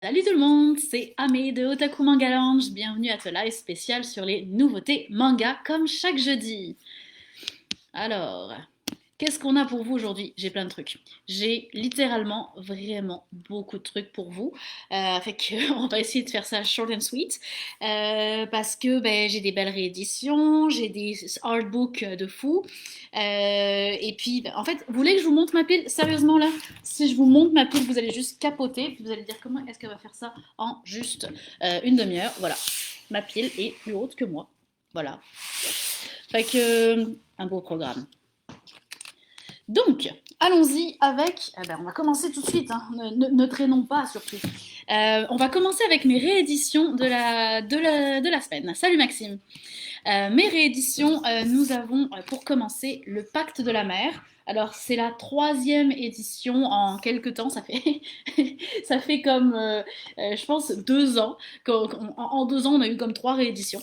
Salut tout le monde, c'est Amé de Otaku Manga Lounge. Bienvenue à ce live spécial sur les nouveautés manga comme chaque jeudi. Alors, qu'est-ce qu'on a pour vous aujourd'hui? J'ai plein de trucs. J'ai littéralement vraiment beaucoup de trucs pour vous. Fait que on va essayer de faire ça short and sweet. Parce que j'ai des belles rééditions, j'ai des artbooks de fou. Et puis, en fait, vous voulez que je vous montre ma pile? Sérieusement là, si je vous montre ma pile, vous allez juste capoter. Puis vous allez dire comment est-ce qu'elle va faire ça en juste une demi-heure. Voilà, ma pile est plus haute que moi. Voilà. Fait que un beau programme. Donc, allons-y avec. On va commencer tout de suite, hein, ne traînons pas surtout. On va commencer avec mes rééditions de la semaine. Salut Maxime. Mes rééditions, nous avons pour commencer Le Pacte de la Mer. Alors c'est la troisième édition en quelques temps, ça fait, ça fait comme, je pense, 2 ans. En 2 ans, on a eu comme 3 rééditions.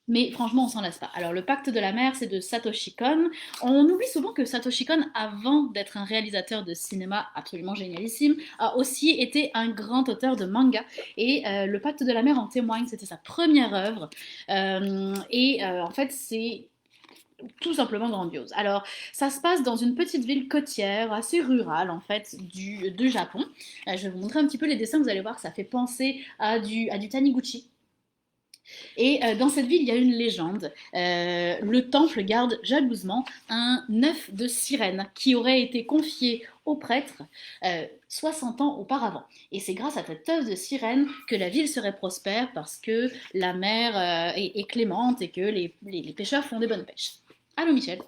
Mais franchement, on s'en lasse pas. Alors, Le Pacte de la Mer, c'est de Satoshi Kon. On oublie souvent que Satoshi Kon, avant d'être un réalisateur de cinéma absolument génialissime, a aussi été un grand auteur de manga. Et Le Pacte de la Mer en témoigne, c'était sa première œuvre. En fait, c'est tout simplement grandiose. Alors, ça se passe dans une petite ville côtière, assez rurale en fait, du Japon. Je vais vous montrer un petit peu les dessins, vous allez voir, ça fait penser à du Taniguchi. Et dans cette ville, il y a une légende. Le temple garde jalousement un œuf de sirène qui aurait été confié au prêtre 60 ans auparavant. Et c'est grâce à cet œuf de sirène que la ville serait prospère parce que la mer est clémente et que les pêcheurs font des bonnes pêches. Allô Michel.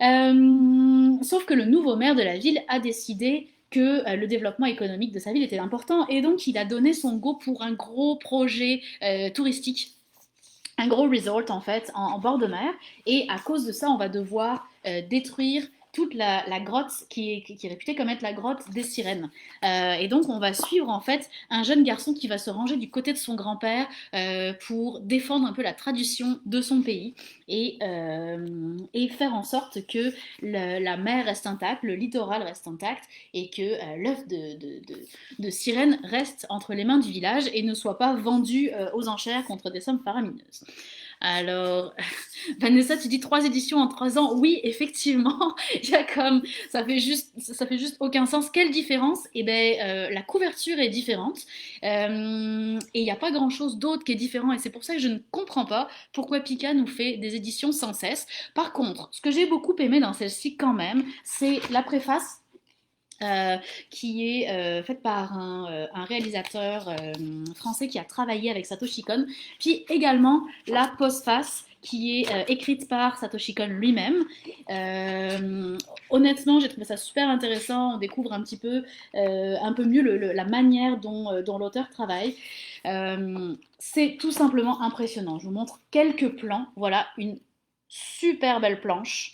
Sauf que le nouveau maire de la ville a décidé que le développement économique de sa ville était important et donc il a donné son go pour un gros projet touristique, un gros resort en fait en bord de mer. Et à cause de ça, on va devoir détruire toute la grotte qui est réputée comme être la grotte des sirènes. Et donc on va suivre en fait un jeune garçon qui va se ranger du côté de son grand-père pour défendre un peu la tradition de son pays et faire en sorte que la mer reste intacte, le littoral reste intact et que l'œuf de sirène reste entre les mains du village et ne soit pas vendu aux enchères contre des sommes faramineuses. Alors, Vanessa, tu dis 3 éditions en 3 ans. Oui, effectivement, il y a comme ça fait juste aucun sens. Quelle différence? Eh ben, la couverture est différente et il n'y a pas grand-chose d'autre qui est différent. Et c'est pour ça que je ne comprends pas pourquoi Pika nous fait des éditions sans cesse. Par contre, ce que j'ai beaucoup aimé dans celle-ci quand même, c'est la préface euh, qui est faite par un réalisateur français qui a travaillé avec Satoshi Kon, puis également la postface qui est écrite par Satoshi Kon lui-même. Euh, Honnêtement, j'ai trouvé ça super intéressant. On découvre un peu mieux la manière dont l'auteur travaille. C'est tout simplement impressionnant. Je vous montre quelques plans. Voilà, une super belle planche.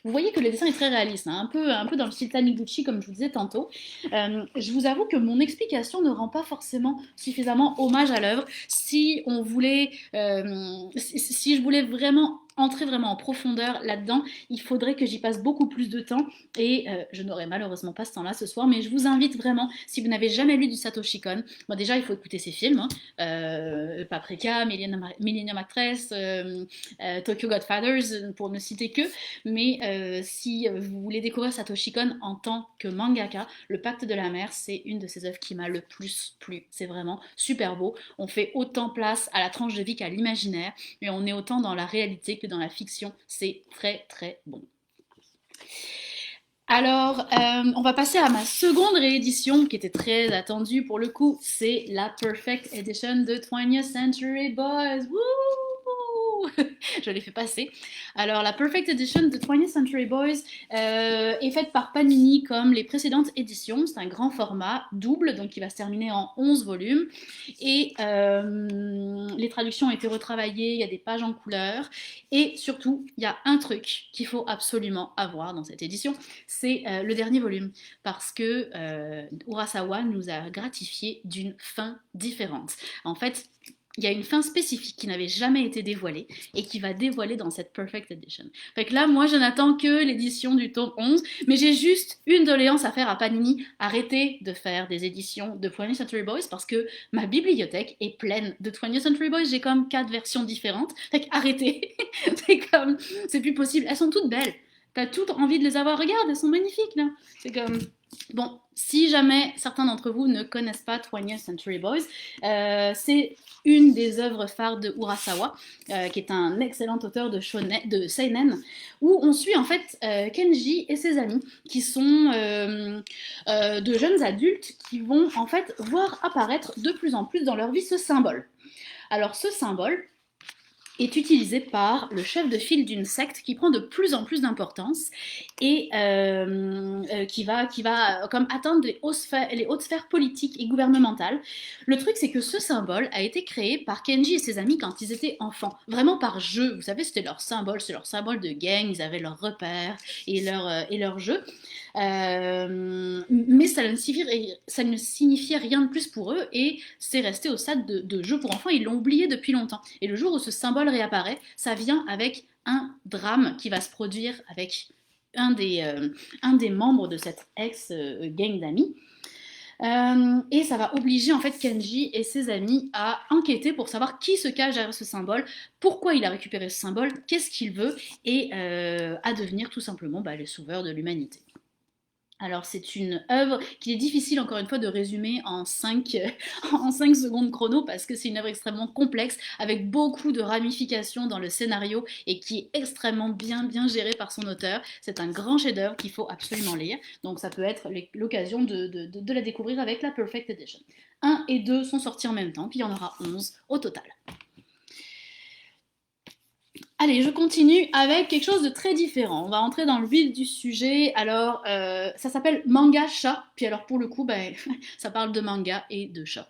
Vous voyez que le dessin est très réaliste, hein, un peu dans le style Taniguchi, comme je vous disais tantôt. Je vous avoue que mon explication ne rend pas forcément suffisamment hommage à l'œuvre. Si je voulais vraiment entrer vraiment en profondeur là-dedans, il faudrait que j'y passe beaucoup plus de temps et je n'aurai malheureusement pas ce temps-là ce soir, mais je vous invite vraiment, si vous n'avez jamais lu du Satoshi Kon, bon déjà il faut écouter ses films, hein, Paprika, Millennium Actress, Tokyo Godfathers, pour ne citer que, mais si vous voulez découvrir Satoshi Kon en tant que mangaka, Le Pacte de la Mer, c'est une de ses œuvres qui m'a le plus plu. C'est vraiment super beau. On fait autant place à la tranche de vie qu'à l'imaginaire, mais on est autant dans la réalité que dans la fiction. C'est très très bon. Alors, on va passer à ma seconde réédition qui était très attendue pour le coup. C'est la Perfect Edition de 20th Century Boys. Wouh! Je l'ai fait passer. Alors, la Perfect Edition de 20th Century Boys est faite par Panini comme les précédentes éditions. C'est un grand format double, donc qui va se terminer en 11 volumes. Et les traductions ont été retravaillées, il y a des pages en couleur. Et surtout, il y a un truc qu'il faut absolument avoir dans cette édition, c'est le dernier volume, parce que Urasawa nous a gratifié d'une fin différente. En fait, il y a une fin spécifique qui n'avait jamais été dévoilée et qui va dévoiler dans cette Perfect Edition. Fait que là, moi, je n'attends que l'édition du tome 11, mais j'ai juste une doléance à faire à Panini. Arrêtez de faire des éditions de 20th Century Boys parce que ma bibliothèque est pleine de 20th Century Boys. J'ai comme 4 versions différentes. Fait que arrêtez. C'est plus possible. Elles sont toutes belles. T'as toute envie de les avoir. Regarde, elles sont magnifiques, là. C'est comme... Bon, si jamais certains d'entre vous ne connaissent pas 20th Century Boys, c'est une des œuvres phares de Urasawa, qui est un excellent auteur de seinen, où on suit en fait Kenji et ses amis, qui sont de jeunes adultes qui vont en fait voir apparaître de plus en plus dans leur vie ce symbole. Alors ce symbole est utilisé par le chef de file d'une secte qui prend de plus en plus d'importance et qui va comme atteindre les hautes sphères politiques et gouvernementales. Le truc, c'est que ce symbole a été créé par Kenji et ses amis quand ils étaient enfants, vraiment par jeu. Vous savez, c'était leur symbole, c'est leur symbole de gang, ils avaient leurs repères et leur jeu. Mais ça ne signifiait rien de plus pour eux et c'est resté au stade de jeu pour enfants, ils l'ont oublié depuis longtemps. Et le jour où ce symbole réapparaît, ça vient avec un drame qui va se produire avec un des membres de cette ex-gang d'amis. Et ça va obliger en fait Kenji et ses amis à enquêter pour savoir qui se cache derrière ce symbole, pourquoi il a récupéré ce symbole, qu'est-ce qu'il veut, et à devenir tout simplement les sauveurs de l'humanité. Alors c'est une œuvre qui est difficile encore une fois de résumer en 5 secondes chrono parce que c'est une œuvre extrêmement complexe avec beaucoup de ramifications dans le scénario et qui est extrêmement bien gérée par son auteur. C'est un grand chef-d'œuvre qu'il faut absolument lire, donc ça peut être l'occasion de la découvrir avec la Perfect Edition. 1 et 2 sont sortis en même temps, puis il y en aura 11 au total. Allez, je continue avec quelque chose de très différent. On va entrer dans le vif du sujet. Alors, ça s'appelle Manga Chat. Puis alors, pour le coup, ça parle de manga et de chat.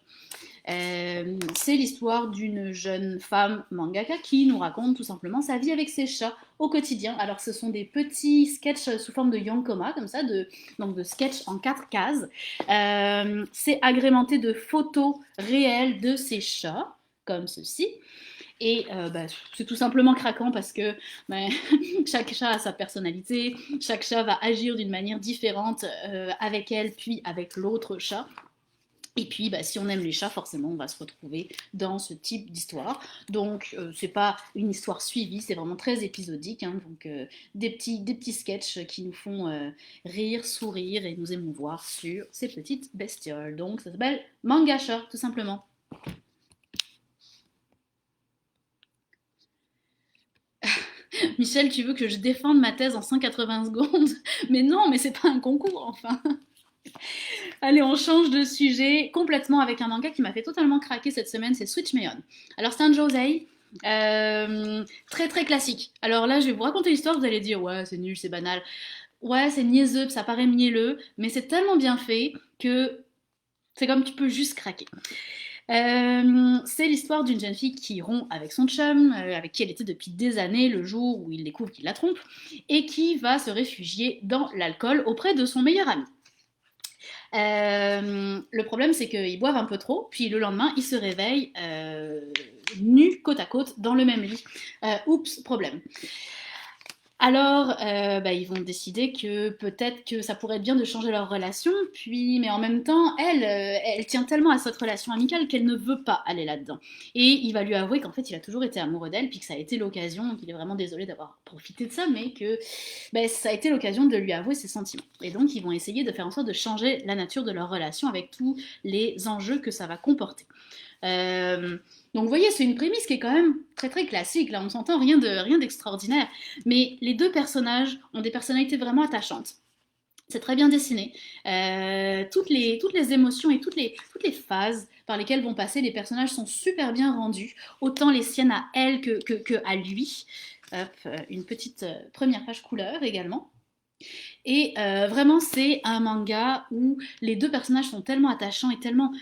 C'est l'histoire d'une jeune femme mangaka qui nous raconte tout simplement sa vie avec ses chats au quotidien. Alors, ce sont des petits sketchs sous forme de yankoma, comme ça, donc de sketchs en 4 cases. C'est agrémenté de photos réelles de ces chats, comme ceci. Et c'est tout simplement craquant parce que chaque chat a sa personnalité, chaque chat va agir d'une manière différente avec elle puis avec l'autre chat. Et puis, si on aime les chats, forcément, on va se retrouver dans ce type d'histoire. Donc, c'est pas une histoire suivie, c'est vraiment très épisodique. Hein, donc, des petits sketchs qui nous font rire, sourire et nous émouvoir sur ces petites bestioles. Donc, ça s'appelle Manga Chat, tout simplement. Michel, tu veux que je défende ma thèse en 180 secondes? Mais non, mais c'est pas un concours, enfin. Allez, on change de sujet complètement avec un manga qui m'a fait totalement craquer cette semaine, c'est Switch Me On. Alors, c'est un josei, très très classique. Alors là, je vais vous raconter l'histoire, vous allez dire, ouais, c'est nul, c'est banal. Ouais, c'est niaiseux, ça paraît mielleux, mais c'est tellement bien fait que c'est comme tu peux juste craquer. C'est l'histoire d'une jeune fille qui rompt avec son chum, avec qui elle était depuis des années, le jour où il découvre qu'il la trompe, et qui va se réfugier dans l'alcool auprès de son meilleur ami. Le problème, c'est qu'ils boivent un peu trop, puis le lendemain, ils se réveillent nus côte à côte dans le même lit. Oups, problème. Alors, ils vont décider que peut-être que ça pourrait être bien de changer leur relation, mais en même temps, elle tient tellement à cette relation amicale qu'elle ne veut pas aller là-dedans. Et il va lui avouer qu'en fait, il a toujours été amoureux d'elle, puis que ça a été l'occasion, qu'il est vraiment désolé d'avoir profité de ça, mais que ça a été l'occasion de lui avouer ses sentiments. Et donc, ils vont essayer de faire en sorte de changer la nature de leur relation avec tous les enjeux que ça va comporter. Donc vous voyez, c'est une prémisse qui est quand même très très classique, là on s'entend rien d'extraordinaire, mais les deux personnages ont des personnalités vraiment attachantes. C'est très bien dessiné. Toutes les émotions et toutes les phases par lesquelles vont passer les personnages sont super bien rendus, autant les siennes à elle que à lui. Hop, une petite première page couleur également. Et vraiment, c'est un manga où les deux personnages sont tellement attachants et tellement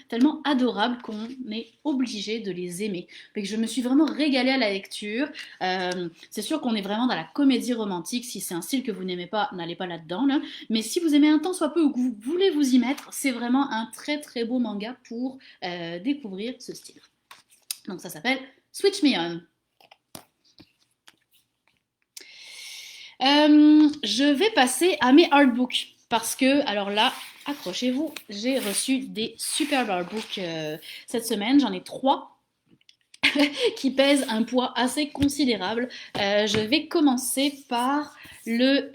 adorables qu'on est obligé de les aimer. Donc, je me suis vraiment régalée à la lecture. C'est sûr qu'on est vraiment dans la comédie romantique. Si c'est un style que vous n'aimez pas, n'allez pas là-dedans. Là. Mais si vous aimez un tant soit peu ou que vous voulez vous y mettre, c'est vraiment un très très beau manga pour découvrir ce style. Donc ça s'appelle Switch Me On. Je vais passer à mes artbooks parce que, alors là, accrochez-vous, j'ai reçu des superbes artbooks cette semaine. J'en ai 3 qui pèsent un poids assez considérable. Je vais commencer par le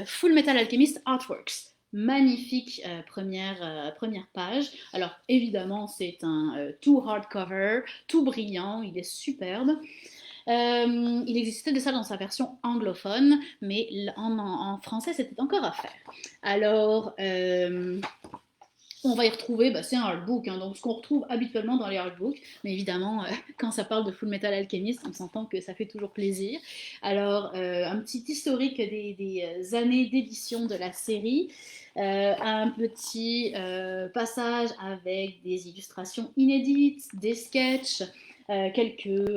Full Metal Alchemist Artworks. Magnifique première page. Alors évidemment c'est un tout hardcover, tout brillant, il est superbe. Il existait de ça dans sa version anglophone, mais en français c'était encore à faire. Alors on va y retrouver, c'est un artbook, hein, donc ce qu'on retrouve habituellement dans les artbooks, mais évidemment, quand ça parle de Full Metal Alchemist, on s'entend que ça fait toujours plaisir. Alors, un petit historique des années d'édition de la série, un petit passage avec des illustrations inédites, des sketchs, quelques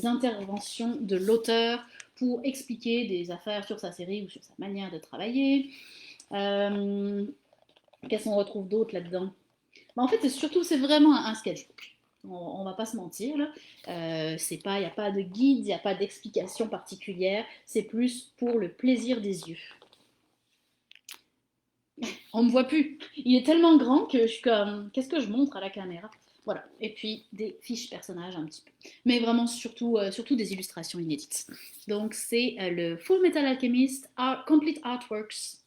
interventions de l'auteur pour expliquer des affaires sur sa série ou sur sa manière de travailler. Qu'est-ce qu'on retrouve d'autre là-dedans? En fait, c'est vraiment un sketchbook. On va pas se mentir, là. Il n'y a pas de guide, il n'y a pas d'explication particulière. C'est plus pour le plaisir des yeux. On me voit plus. Il est tellement grand que je suis comme, qu'est-ce que je montre à la caméra? Voilà. Et puis des fiches personnages un petit peu. Mais vraiment surtout des illustrations inédites. Donc c'est le Full Metal Alchemist Complete Artworks.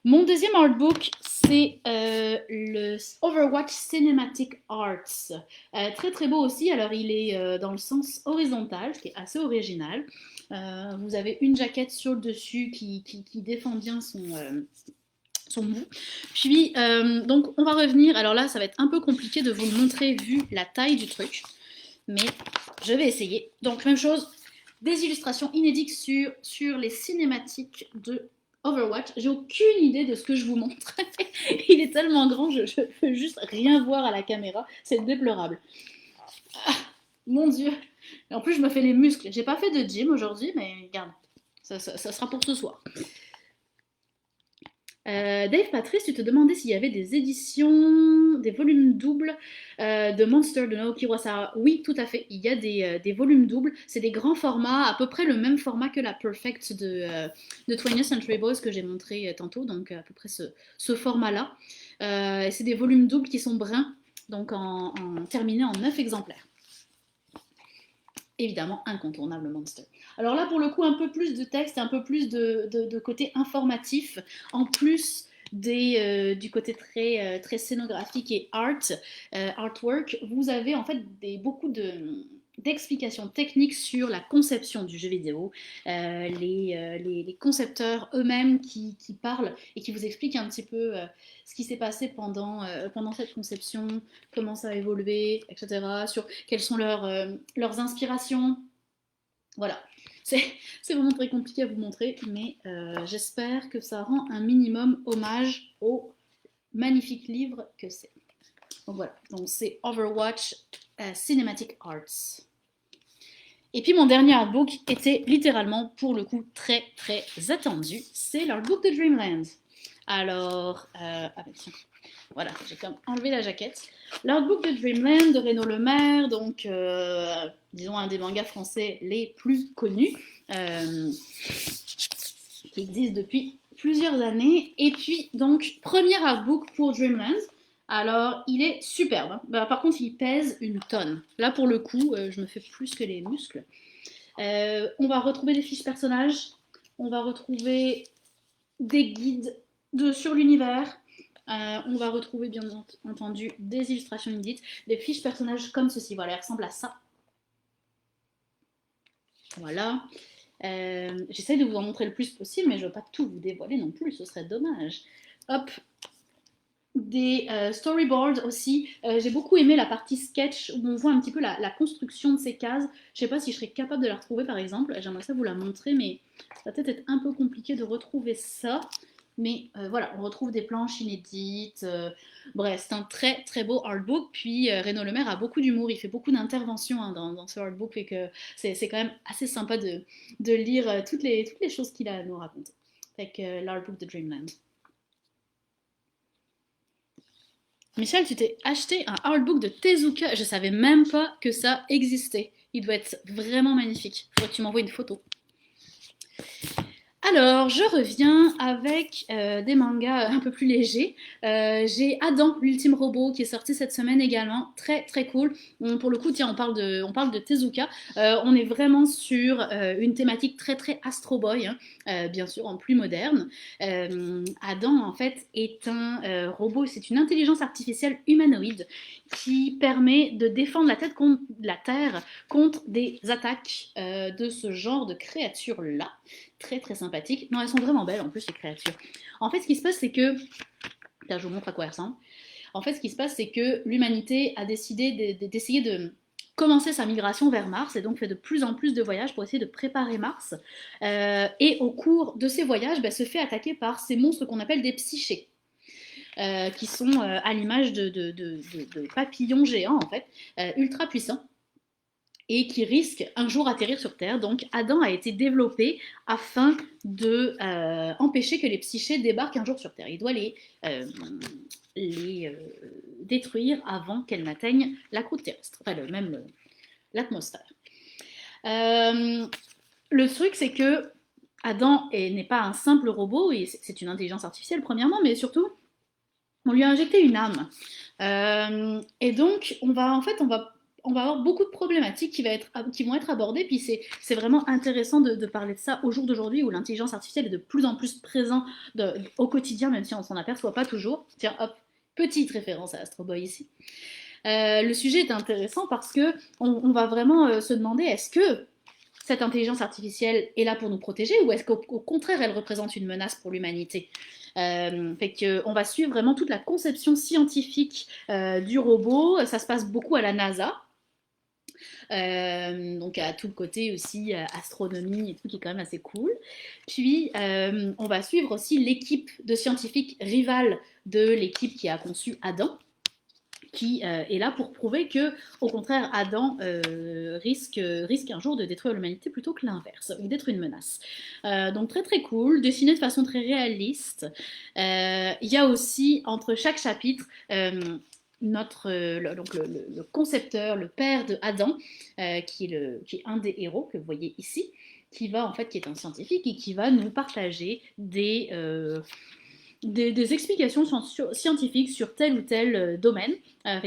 Mon deuxième artbook, c'est le Overwatch Cinematic Arts. Très très beau aussi, alors il est dans le sens horizontal, ce qui est assez original. Vous avez une jaquette sur le dessus qui défend bien son bout. Puis, donc on va revenir, alors là ça va être un peu compliqué de vous le montrer vu la taille du truc, mais je vais essayer. Donc même chose, des illustrations inédites sur les cinématiques de Overwatch. J'ai aucune idée de ce que je vous montre. Il est tellement grand, je peux juste rien voir à la caméra. C'est déplorable. Ah, mon Dieu. Et en plus, je me fais les muscles. J'ai pas fait de gym aujourd'hui, mais regarde, ça sera pour ce soir. Dave Patrice, tu te demandais s'il y avait des éditions, des volumes doubles de Monster de Naoki Urasawa. Oui, tout à fait. Il y a des volumes doubles. C'est des grands formats, à peu près le même format que la Perfect de 20th Century Boys que j'ai montré tantôt, donc à peu près ce format-là. C'est des volumes doubles qui sont bruns, donc terminés en 9 exemplaires. Évidemment, incontournable Monster. Alors là, pour le coup, un peu plus de texte, un peu plus de côté informatif, en plus du côté très scénographique et artwork, vous avez en fait beaucoup d'explications techniques sur la conception du jeu vidéo, les concepteurs eux-mêmes qui parlent et qui vous expliquent un petit peu ce qui s'est passé pendant cette conception, comment ça a évolué, etc., sur quelles sont leurs inspirations. Voilà, c'est vraiment très compliqué à vous montrer, mais j'espère que ça rend un minimum hommage au magnifique livre que c'est. Donc voilà, donc c'est Overwatch Cinematic Arts. Et puis mon dernier artbook était littéralement, pour le coup, très très attendu. C'est l'artbook de Dreamland. Alors, tiens, voilà, j'ai comme enlevé la jaquette. L'artbook de Dreamland de Renaud Lemaire, donc disons un des mangas français les plus connus, qui existe depuis plusieurs années. Et puis donc premier artbook pour Dreamland. Alors il est superbe. Hein. Par contre il pèse une tonne. Là pour le coup, je me fais plus que les muscles. On va retrouver des fiches personnages. On va retrouver des guides sur l'univers. On va retrouver bien entendu des illustrations inédites, des fiches personnages comme ceci. Voilà, elles ressemblent à ça. Voilà. J'essaie de vous en montrer le plus possible, mais je ne veux pas tout vous dévoiler non plus, ce serait dommage. Hop. Des storyboards aussi. J'ai beaucoup aimé la partie sketch où on voit un petit peu la construction de ces cases. Je ne sais pas si je serais capable de la retrouver par exemple. J'aimerais ça vous la montrer, mais ça va peut-être être un peu compliqué de retrouver ça. Mais voilà, on retrouve des planches inédites. Bref, c'est un très très beau artbook. Puis Renaud Lemaire a beaucoup d'humour, il fait beaucoup d'interventions hein, dans ce artbook et que c'est quand même assez sympa de lire toutes les choses qu'il a à nous raconter. Fait que l'artbook de Dreamland. Michel, tu t'es acheté un artbook de Tezuka. Je savais même pas que ça existait. Il doit être vraiment magnifique. Faudrait que tu m'envoies une photo. Alors, je reviens avec des mangas un peu plus légers. J'ai Adam, l'ultime robot, qui est sorti cette semaine également. Très très cool. Pour le coup, tiens, on parle de Tezuka. On est vraiment sur une thématique très très Astro Boy, hein, bien sûr, en plus moderne. Adam, en fait, est un robot, c'est une intelligence artificielle humanoïde qui permet de défendre la Terre contre des attaques de ce genre de créatures-là. Très très sympathiques. Non, elles sont vraiment belles en plus, les créatures. En fait, ce qui se passe, c'est que. Là, je vous montre à quoi elles ressemblent. En fait, ce qui se passe, c'est que l'humanité a décidé d'essayer de commencer sa migration vers Mars et donc fait de plus en plus de voyages pour essayer de préparer Mars. Et au cours de ces voyages, se fait attaquer par ces monstres qu'on appelle des psychés. Qui sont à l'image de papillons géants en fait, ultra puissants et qui risquent un jour d'atterrir sur Terre. Donc Adam a été développé afin de empêcher que les psychés débarquent un jour sur Terre. Il doit les détruire avant qu'elles n'atteignent la croûte terrestre, enfin même l'atmosphère. Le truc, c'est que Adam n'est pas un simple robot, et c'est une intelligence artificielle premièrement, mais surtout, on lui a injecté une âme. Et donc, on va avoir beaucoup de problématiques qui vont être abordées, puis c'est vraiment intéressant de parler de ça au jour d'aujourd'hui où l'intelligence artificielle est de plus en plus présente au quotidien, même si on s'en aperçoit pas toujours. Tiens, hop, petite référence à Astro Boy ici. Le sujet est intéressant parce que on va vraiment se demander, est-ce que cette intelligence artificielle est là pour nous protéger ou est-ce qu'au contraire elle représente une menace pour l'humanité? Fait que on va suivre vraiment toute la conception scientifique du robot. Ça se passe beaucoup à la NASA. Donc à tout le côté aussi astronomie et tout qui est quand même assez cool. Puis on va suivre aussi l'équipe de scientifiques rivales de l'équipe qui a conçu Adam, qui est là pour prouver que, au contraire, Adam risque un jour de détruire l'humanité plutôt que l'inverse, ou d'être une menace. Donc très très cool, dessiné de façon très réaliste. Il y a aussi entre chaque chapitre le concepteur, le père de Adam, qui est un des héros que vous voyez ici, qui est un scientifique et qui va nous partager des explications scientifiques sur tel ou tel domaine.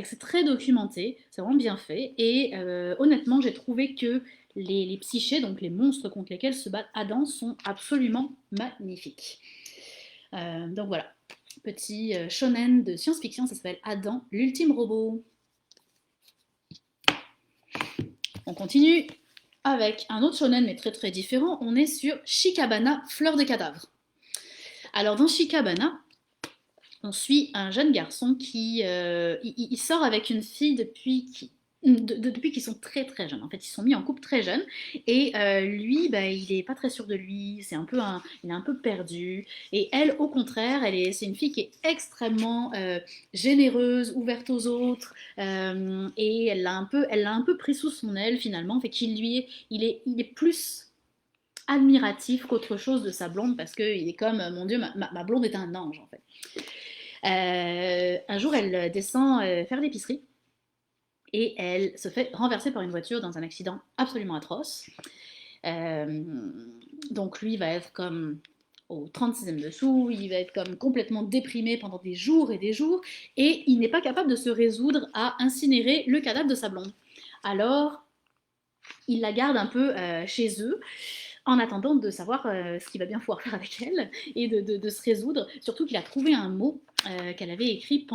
C'est très documenté, c'est vraiment bien fait. Et honnêtement, j'ai trouvé que les psychés, donc les monstres contre lesquels se bat Adam, sont absolument magnifiques. Donc voilà, petit shonen de science-fiction, ça s'appelle Adam, l'ultime robot. On continue avec un autre shonen, mais très très différent. On est sur Shikabana, fleur des cadavres. Alors dans Shikabana, on suit un jeune garçon qui il sort avec une fille depuis qu'ils sont très très jeunes. En fait, ils sont mis en couple très jeunes et lui, il est pas très sûr de lui. Il est un peu perdu. Et elle, au contraire, c'est une fille qui est extrêmement généreuse, ouverte aux autres, et elle l'a un peu pris sous son aile finalement. Fait il est plus admiratif qu'autre chose de sa blonde parce qu'il est comme mon Dieu, ma blonde est un ange en fait. Un jour, elle descend faire l'épicerie et elle se fait renverser par une voiture dans un accident absolument atroce. Euh, donc lui va être comme au 36e dessous, il va être comme complètement déprimé pendant des jours et des jours, et il n'est pas capable de se résoudre à incinérer le cadavre de sa blonde. Alors, il la garde un peu chez eux, en attendant de savoir ce qu'il va bien pouvoir faire avec elle et de se résoudre. Surtout qu'il a trouvé un mot qu'elle avait écrit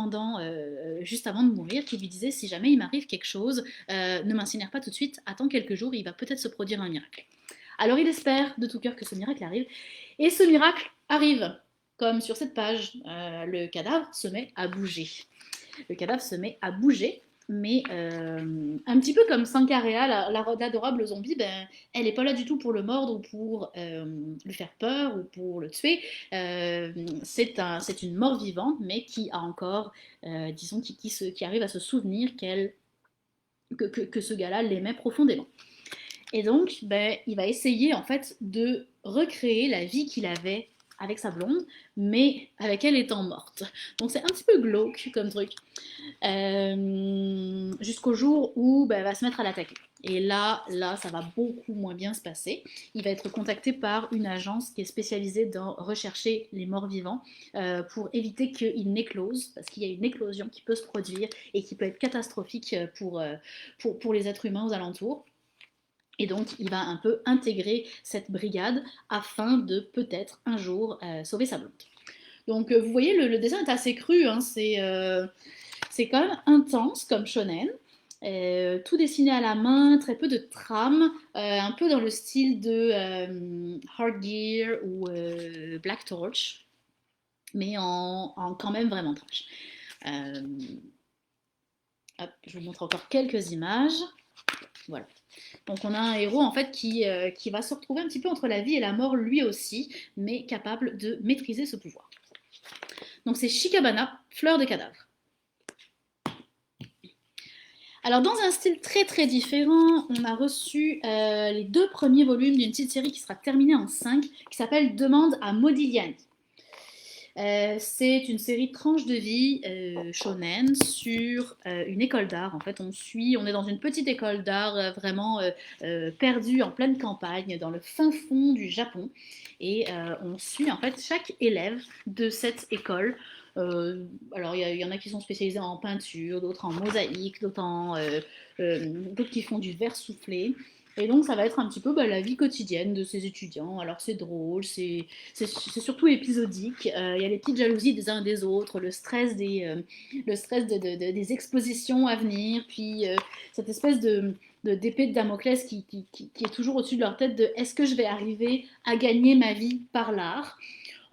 juste avant de mourir, qui lui disait si jamais il m'arrive quelque chose, ne m'incinère pas tout de suite, attends quelques jours, il va peut-être se produire un miracle. Alors il espère de tout cœur que ce miracle arrive, et ce miracle arrive. Comme sur cette page, le cadavre se met à bouger. Le cadavre se met à bouger, mais un petit peu comme Sankarea, l'adorable zombie, elle n'est pas là du tout pour le mordre ou pour lui faire peur ou pour le tuer. C'est une mort vivante, mais qui a encore, disons, qui arrive à se souvenir que ce gars-là l'aimait profondément. Et donc, il va essayer en fait de recréer la vie qu'il avait avec sa blonde, mais avec elle étant morte. Donc c'est un petit peu glauque comme truc. Jusqu'au jour où elle va se mettre à l'attaquer. Et là, ça va beaucoup moins bien se passer. Il va être contacté par une agence qui est spécialisée dans rechercher les morts vivants pour éviter qu'ils n'éclosent, parce qu'il y a une éclosion qui peut se produire et qui peut être catastrophique pour les êtres humains aux alentours. Et donc, il va un peu intégrer cette brigade afin de peut-être un jour sauver sa blonde. Donc, vous voyez, le dessin est assez cru, hein, c'est quand même intense comme shonen. Tout dessiné à la main, très peu de trame, un peu dans le style de Hard Gear ou Black Torch, mais en quand même vraiment trash. Hop, je vous montre encore quelques images. Voilà. Donc on a un héros en fait qui va se retrouver un petit peu entre la vie et la mort lui aussi, mais capable de maîtriser ce pouvoir. Donc c'est Shikabana, fleur de cadavre. Alors dans un style très très différent, on a reçu les 2 premiers volumes d'une petite série qui sera terminée en 5, qui s'appelle Demande à Modigliani. C'est une série de tranches de vie shonen sur une école d'art. En fait, on est dans une petite école d'art vraiment perdue en pleine campagne, dans le fin fond du Japon. Et on suit en fait chaque élève de cette école. Alors, il y en a qui sont spécialisés en peinture, d'autres en mosaïque, d'autres qui font du verre soufflé. Et donc, ça va être un petit peu la vie quotidienne de ces étudiants. Alors, c'est drôle, c'est surtout épisodique. Il y a les petites jalousies des uns et des autres, le stress des expositions à venir, puis cette espèce d'épée de Damoclès qui est toujours au-dessus de leur tête de est-ce que je vais arriver à gagner ma vie par l'art.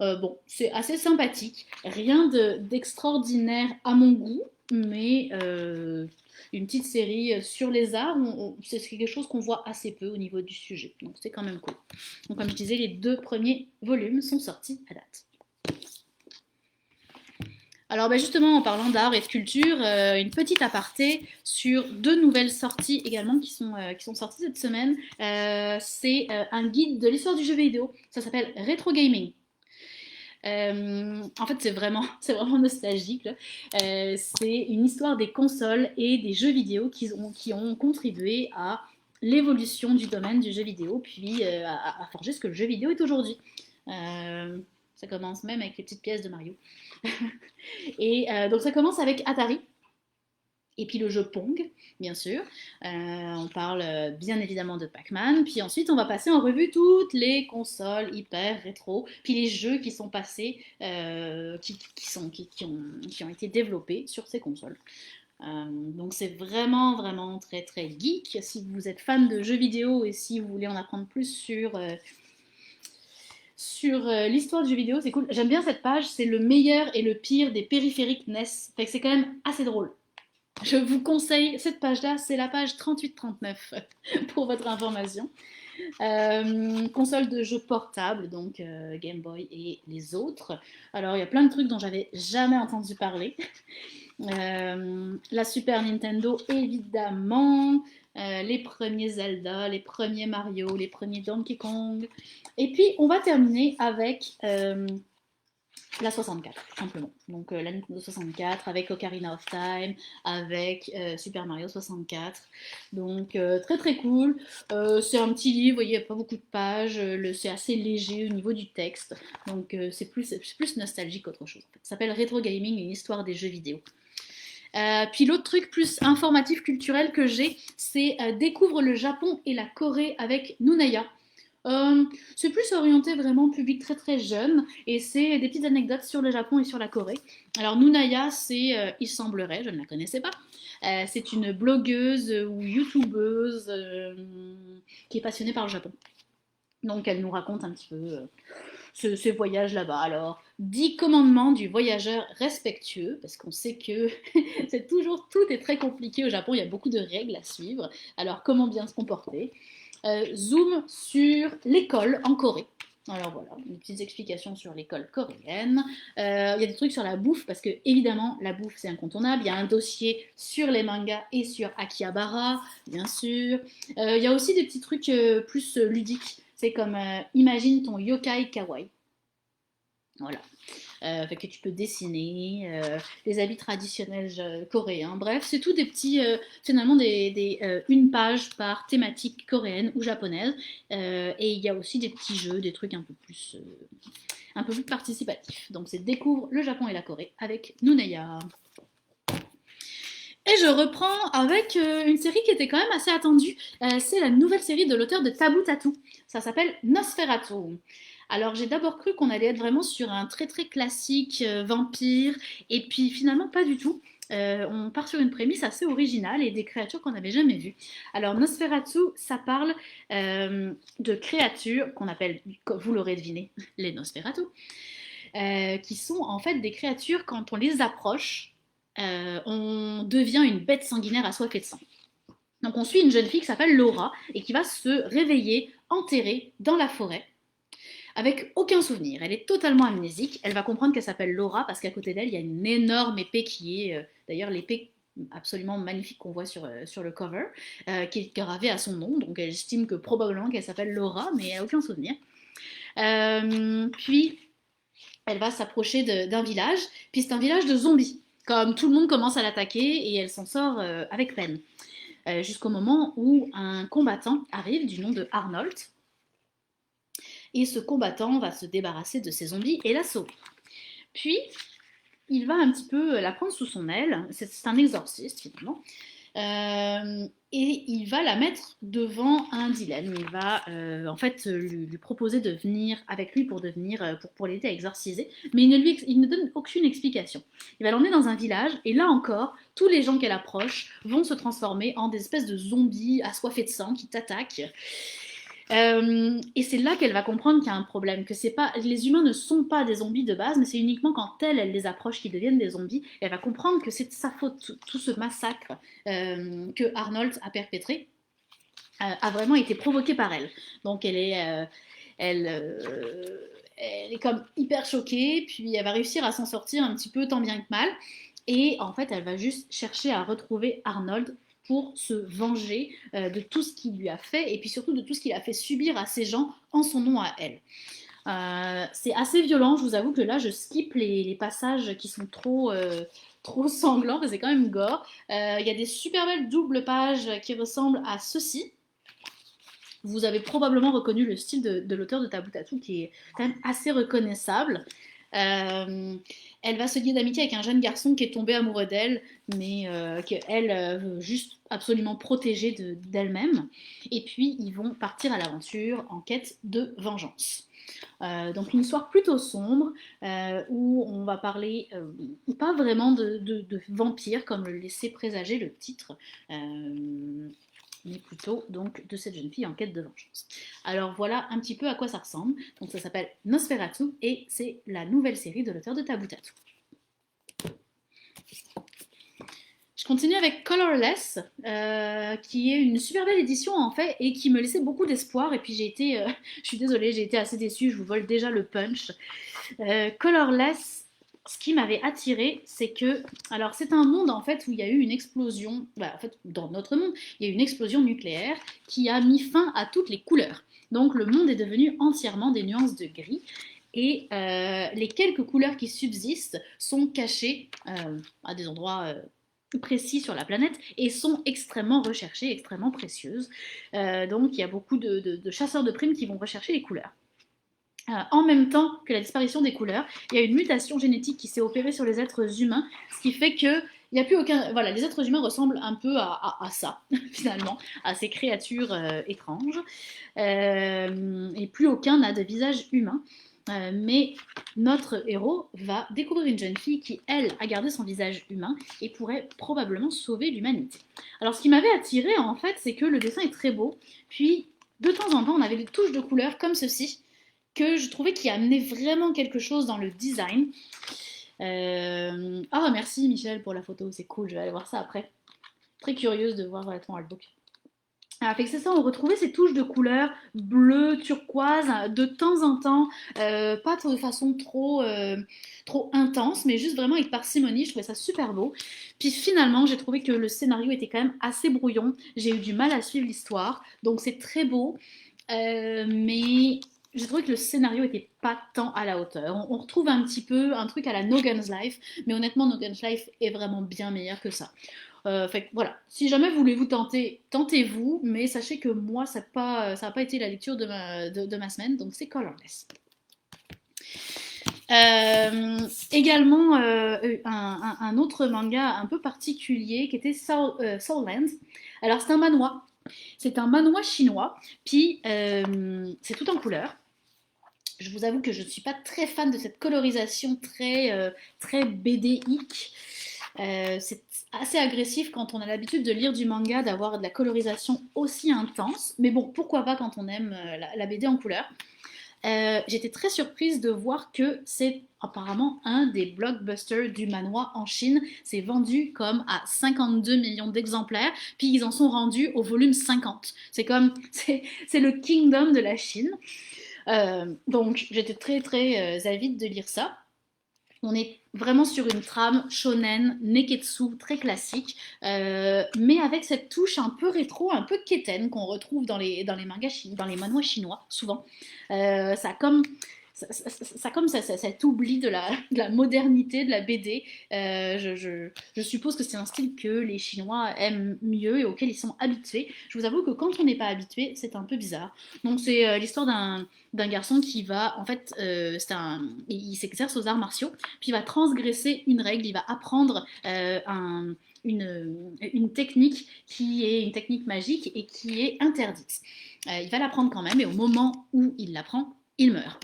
Bon, c'est assez sympathique, rien d'extraordinaire à mon goût, mais une petite série sur les arts, c'est quelque chose qu'on voit assez peu au niveau du sujet, donc c'est quand même cool. Donc comme je disais, les 2 premiers volumes sont sortis à date. Alors justement, en parlant d'art et de culture, une petite aparté sur 2 nouvelles sorties également qui sont sorties cette semaine. C'est un guide de l'histoire du jeu vidéo, ça s'appelle Retro Gaming. En fait, c'est vraiment nostalgique. C'est une histoire des consoles et des jeux vidéo qui ont contribué à l'évolution du domaine du jeu vidéo, puis à forger ce que le jeu vidéo est aujourd'hui. Ça commence même avec les petites pièces de Mario. Et donc ça commence avec Atari. Et puis le jeu Pong, bien sûr. On parle bien évidemment de Pac-Man. Puis ensuite, on va passer en revue toutes les consoles hyper rétro. Puis les jeux qui sont passés, qui ont été développés sur ces consoles. Donc c'est vraiment, vraiment très, très geek. Si vous êtes fan de jeux vidéo et si vous voulez en apprendre plus sur l'histoire du jeu vidéo, c'est cool. J'aime bien cette page. C'est le meilleur et le pire des périphériques NES. Fait que c'est quand même assez drôle. Je vous conseille cette page-là, c'est la page 38-39 pour votre information. Console de jeux portable, donc Game Boy et les autres. Alors il y a plein de trucs dont j'avais jamais entendu parler. La Super Nintendo évidemment, les premiers Zelda, les premiers Mario, les premiers Donkey Kong. Et puis on va terminer avec la 64, tout simplement. Donc la Nintendo 64 avec Ocarina of Time, avec Super Mario 64. Donc très très cool. C'est un petit livre, il n'y a pas beaucoup de pages, c'est assez léger au niveau du texte. Donc c'est plus nostalgique qu'autre chose. Ça s'appelle Retro Gaming, une histoire des jeux vidéo. Puis l'autre truc plus informatif culturel que j'ai, c'est Découvre le Japon et la Corée avec Nunaya. C'est plus orienté vraiment public très très jeune et c'est des petites anecdotes sur le Japon et sur la Corée. Alors Nunaya, il semblerait, je ne la connaissais pas, c'est une blogueuse ou youtubeuse qui est passionnée par le Japon. Donc elle nous raconte un petit peu ses voyages là-bas. Alors 10 commandements du voyageur respectueux, parce qu'on sait que tout est très compliqué au Japon, il y a beaucoup de règles à suivre. Alors comment bien se comporter? Zoom sur l'école en Corée. Alors voilà, des petites explications sur l'école coréenne. Il y a des trucs sur la bouffe, parce que évidemment, la bouffe c'est incontournable. Il y a un dossier sur les mangas et sur Akihabara, bien sûr. Il y a aussi des petits trucs plus ludiques. C'est comme imagine ton yokai kawaii. Voilà. Fait que tu peux dessiner, les habits traditionnels coréens. Bref, c'est tout des petits, finalement, une page par thématique coréenne ou japonaise. Et il y a aussi des petits jeux, des trucs un peu plus participatifs. Donc c'est Découvre le Japon et la Corée avec Nuneya. Et je reprends avec une série qui était quand même assez attendue. C'est la nouvelle série de l'auteur de Taboo Tattoo. Ça s'appelle Nosferatu. Alors j'ai d'abord cru qu'on allait être vraiment sur un très très classique vampire, et puis finalement pas du tout. On part sur une prémisse assez originale et des créatures qu'on n'avait jamais vues. Alors Nosferatu, ça parle de créatures qu'on appelle, vous l'aurez deviné, les Nosferatu, qui sont en fait des créatures quand on les approche, on devient une bête sanguinaire assoiffée de sang. Donc on suit une jeune fille qui s'appelle Laura et qui va se réveiller enterrée dans la forêt avec aucun souvenir. Elle est totalement amnésique. Elle va comprendre qu'elle s'appelle Laura parce qu'à côté d'elle, il y a une énorme épée qui est d'ailleurs l'épée absolument magnifique qu'on voit sur le cover, qui est gravée à son nom. Donc elle estime que probablement qu'elle s'appelle Laura, mais elle n'a aucun souvenir. Puis elle va s'approcher d'un village, puis c'est un village de zombies. Comme tout le monde commence à l'attaquer et elle s'en sort avec peine. Jusqu'au moment où un combattant arrive du nom de Arnold. Et ce combattant va se débarrasser de ses zombies et la sauver. Puis, il va un petit peu la prendre sous son aile. C'est un exorciste finalement. Et il va la mettre devant un dilemme. Il va en fait lui proposer de venir avec lui pour l'aider à exorciser, mais il ne donne aucune explication. Il va l'emmener dans un village et là encore, tous les gens qu'elle approche vont se transformer en des espèces de zombies assoiffés de sang qui t'attaquent. Et c'est là qu'elle va comprendre qu'il y a un problème, que les humains ne sont pas des zombies de base, mais c'est uniquement quand elle les approche qu'ils deviennent des zombies. Et elle va comprendre que c'est de sa faute, tout ce massacre que Arnold a perpétré a vraiment été provoqué par elle. Donc elle est comme hyper choquée, puis elle va réussir à s'en sortir un petit peu tant bien que mal. Et en fait, elle va juste chercher à retrouver Arnold pour se venger de tout ce qu'il lui a fait et puis surtout de tout ce qu'il a fait subir à ces gens en son nom à elle. C'est assez violent, je vous avoue que là je skip les passages qui sont trop sanglants, mais c'est quand même gore. Il y a des super belles doubles pages qui ressemblent à ceci. Vous avez probablement reconnu le style de l'auteur de Taboo Tattoo qui est quand même assez reconnaissable. Elle va se lier d'amitié avec un jeune garçon qui est tombé amoureux d'elle, mais qu'elle veut juste absolument protéger d'elle-même. Et puis, ils vont partir à l'aventure en quête de vengeance. Donc une histoire plutôt sombre où on va parler pas vraiment de vampires comme le laissait présager le titre, mais plutôt donc de cette jeune fille en quête de vengeance. Alors voilà un petit peu à quoi ça ressemble. Donc ça s'appelle Nosferatu et c'est la nouvelle série de l'auteur de Taboo Tattoo. Je continue avec Colorless, qui est une super belle édition en fait et qui me laissait beaucoup d'espoir. Et puis je suis désolée, j'ai été assez déçue, je vous vole déjà le punch. Colorless, ce qui m'avait attiré, c'est que, alors c'est un monde en fait où il y a eu une explosion, en fait dans notre monde, il y a eu une explosion nucléaire qui a mis fin à toutes les couleurs. Donc le monde est devenu entièrement des nuances de gris. Et les quelques couleurs qui subsistent sont cachées à des endroits précis sur la planète et sont extrêmement recherchées, extrêmement précieuses. Donc il y a beaucoup de chasseurs de primes qui vont rechercher les couleurs. En même temps que la disparition des couleurs, il y a une mutation génétique qui s'est opérée sur les êtres humains, ce qui fait que il n'y a plus aucun. Voilà, les êtres humains ressemblent un peu à ça, finalement, à ces créatures étranges. Et plus aucun n'a de visage humain. Mais notre héros va découvrir une jeune fille qui, elle, a gardé son visage humain et pourrait probablement sauver l'humanité. Alors, ce qui m'avait attiré, en fait, c'est que le dessin est très beau. Puis, de temps en temps, on avait des touches de couleurs comme ceci, que je trouvais qui amenait vraiment quelque chose dans le design. Ah, merci Michel pour la photo, c'est cool, je vais aller voir ça après. Très curieuse de voir ton artbook. Fait que c'est ça, on retrouvait ces touches de couleurs bleu, turquoise, de temps en temps, pas de façon trop intense, mais juste vraiment avec parcimonie, je trouvais ça super beau. Puis finalement, j'ai trouvé que le scénario était quand même assez brouillon, j'ai eu du mal à suivre l'histoire, donc c'est très beau, mais j'ai trouvé que le scénario était pas tant à la hauteur. On retrouve un petit peu un truc à la No Guns Life, mais honnêtement, No Guns Life est vraiment bien meilleur que ça. Fait que voilà, si jamais voulez-vous tenter, tentez-vous, mais sachez que moi, ça n'a pas été la lecture de ma semaine, donc c'est Colorless. Également, un autre manga un peu particulier qui était Soul Land. Alors, c'est un manhwa. C'est un manhwa chinois, puis c'est tout en couleur. Je vous avoue que je ne suis pas très fan de cette colorisation très BD-ique. C'est assez agressif quand on a l'habitude de lire du manga, d'avoir de la colorisation aussi intense. Mais bon, pourquoi pas quand on aime la BD en couleur. J'étais très surprise de voir que c'est apparemment un des blockbusters du manhwa en Chine. C'est vendu comme à 52 millions d'exemplaires, puis ils en sont rendus au volume 50. C'est le kingdom de la Chine. Donc j'étais très avide de lire ça. On est vraiment sur une trame shonen, neketsu, très classique, mais avec cette touche un peu rétro, un peu keten qu'on retrouve dans les mangas, dans les manhwas chinois, souvent. Ça a comme cet oubli de la modernité de la BD. Je suppose que c'est un style que les Chinois aiment mieux et auquel ils sont habitués. Je vous avoue que quand on n'est pas habitué, c'est un peu bizarre. Donc c'est l'histoire d'un garçon qui va, en fait, il s'exerce aux arts martiaux, puis il va transgresser une règle, il va apprendre une technique qui est une technique magique et qui est interdite. Il va l'apprendre quand même, et au moment où il l'apprend, il meurt.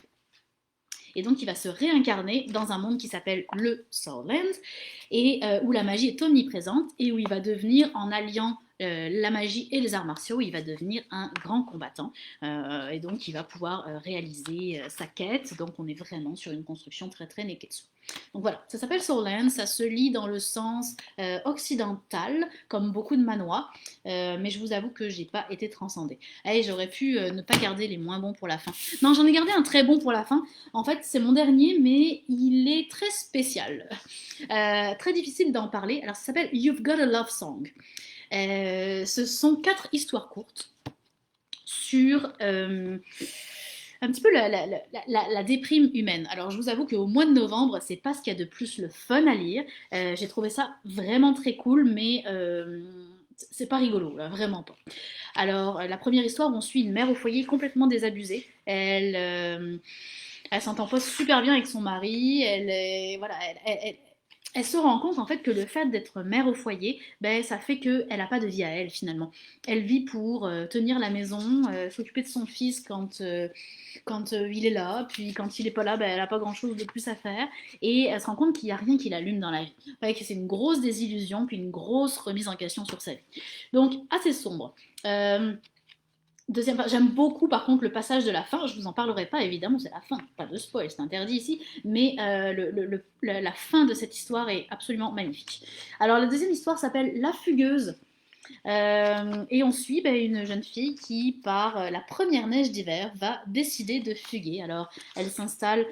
Et donc il va se réincarner dans un monde qui s'appelle le Soul Land, et où la magie est omniprésente, et où il va devenir, en alliant la magie et les arts martiaux, il va devenir un grand combattant, et donc il va pouvoir réaliser sa quête. Donc on est vraiment sur une construction très neketsu. Donc voilà, ça s'appelle Soul Land, ça se lit dans le sens occidental, comme beaucoup de manhwas, mais je vous avoue que j'ai pas été transcendée. Allez, j'aurais pu ne pas garder les moins bons pour la fin. Non, j'en ai gardé un très bon pour la fin. En fait, c'est mon dernier, mais il est très spécial. Très difficile d'en parler. Alors, ça s'appelle You've Got a Love Song. Ce sont 4 histoires courtes sur un petit peu la déprime humaine. Alors, je vous avoue qu'au mois de novembre, c'est pas ce qu'il y a de plus le fun à lire. J'ai trouvé ça vraiment très cool, mais c'est pas rigolo, là, vraiment pas. Alors, la première histoire, on suit une mère au foyer complètement désabusée. Elle s'entend pas super bien avec son mari. Voilà, elle se rend compte en fait que le fait d'être mère au foyer, ben, ça fait qu'elle n'a pas de vie à elle finalement. Elle vit pour tenir la maison, s'occuper de son fils quand il est là, puis quand il n'est pas là, ben, elle n'a pas grand-chose de plus à faire, et elle se rend compte qu'il n'y a rien qui l'allume dans la vie. Ouais, que c'est une grosse désillusion, puis une grosse remise en question sur sa vie. Donc assez sombre. J'aime beaucoup par contre le passage de la fin, je vous en parlerai pas évidemment, c'est la fin, pas de spoil, c'est interdit ici, mais la fin de cette histoire est absolument magnifique. Alors la deuxième histoire s'appelle La Fugueuse, et on suit une jeune fille qui, par la première neige d'hiver, va décider de fuguer. Alors elle s'installe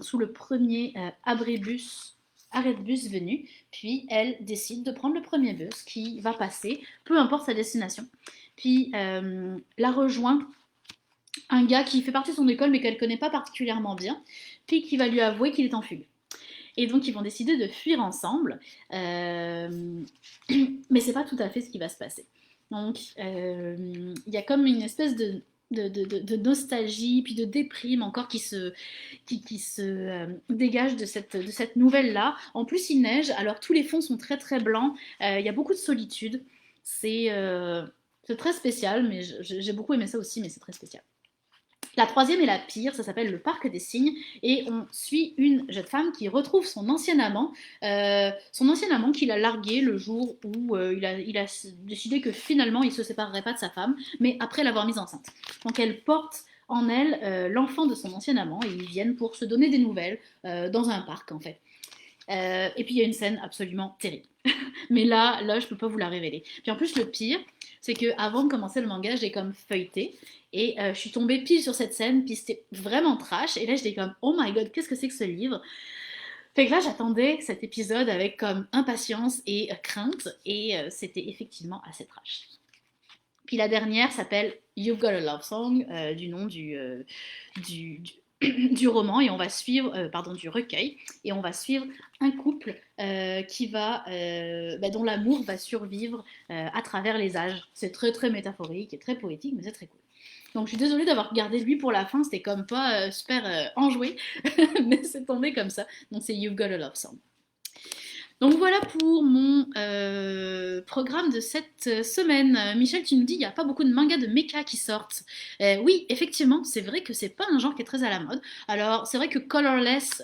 sous le premier arrêt de bus venu, puis elle décide de prendre le premier bus qui va passer, peu importe sa destination. Puis la rejoint un gars qui fait partie de son école mais qu'elle connaît pas particulièrement bien, puis qui va lui avouer qu'il est en fugue. Et donc ils vont décider de fuir ensemble, mais c'est pas tout à fait ce qui va se passer. Donc il y a comme une espèce de nostalgie, puis de déprime encore qui se dégage de cette nouvelle-là. En plus, il neige, alors tous les fonds sont très blancs, il y a beaucoup de solitude. C'est très spécial, mais j'ai beaucoup aimé ça aussi, mais c'est très spécial. La troisième est la pire, ça s'appelle Le Parc des Cygnes, et on suit une jeune femme qui retrouve son ancien amant qu'il a largué le jour où il a décidé que finalement il ne se séparerait pas de sa femme, mais après l'avoir mise enceinte. Donc elle porte en elle l'enfant de son ancien amant, et ils viennent pour se donner des nouvelles dans un parc en fait. Et puis il y a une scène absolument terrible. Mais là, je peux pas vous la révéler. Puis en plus, le pire, c'est que avant de commencer le manga, j'ai comme feuilleté, et je suis tombée pile sur cette scène, puis c'était vraiment trash. Et là, j'étais comme, oh my god, qu'est-ce que c'est que ce livre? Fait que là, j'attendais cet épisode avec comme impatience et crainte, et c'était effectivement assez trash. Puis la dernière s'appelle You've Got a Love Song, du nom du, du roman, et on va suivre, pardon, du recueil, et on va suivre un couple dont l'amour va survivre à travers les âges. C'est très très métaphorique et très poétique, mais c'est très cool. Donc je suis désolée d'avoir gardé lui pour la fin, c'était comme pas super enjoué, mais c'est tombé comme ça. Donc c'est You've Got a Love Song. Donc voilà pour mon programme de cette semaine. Michel, tu nous dis il n'y a pas beaucoup de mangas de mecha qui sortent. Oui, effectivement, c'est vrai que c'est pas un genre qui est très à la mode. Alors c'est vrai que Colorless,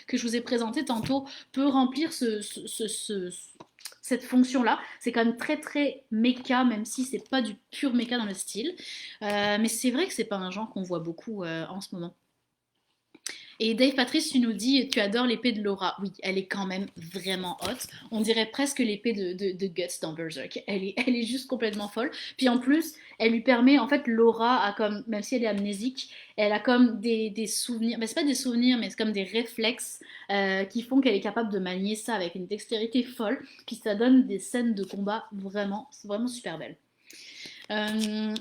que je vous ai présenté tantôt, peut remplir cette fonction-là. C'est quand même très très mecha, même si c'est pas du pur mecha dans le style. Mais c'est vrai que c'est pas un genre qu'on voit beaucoup en ce moment. Et Dave Patrice, tu nous dis, tu adores l'épée de Laura. Oui, elle est quand même vraiment hot. On dirait presque l'épée de Guts dans Berserk. Elle est juste complètement folle. Puis en plus, elle lui permet, en fait, Laura a comme, même si elle est amnésique, elle a comme des souvenirs, mais c'est pas des souvenirs, mais c'est comme des réflexes qui font qu'elle est capable de manier ça avec une dextérité folle. Puis ça donne des scènes de combat vraiment super belles. Euh,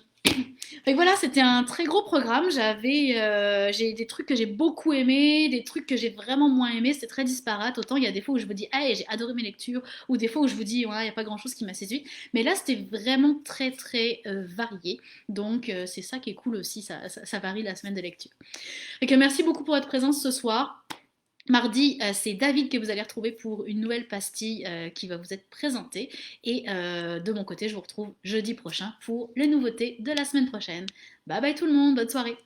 Fait que voilà, c'était un très gros programme. J'ai des trucs que j'ai beaucoup aimés, des trucs que j'ai vraiment moins aimés. C'est très disparate. Autant il y a des fois où je vous dis, hey, j'ai adoré mes lectures, ou des fois où je vous dis, ouais, il n'y a pas grand chose qui m'a séduit. Mais là, c'était vraiment très, très varié. Donc, c'est ça qui est cool aussi. Ça varie la semaine de lecture. Fait que merci beaucoup pour votre présence ce soir. Mardi, c'est David que vous allez retrouver pour une nouvelle pastille qui va vous être présentée. Et de mon côté, je vous retrouve jeudi prochain pour les nouveautés de la semaine prochaine. Bye bye tout le monde, bonne soirée.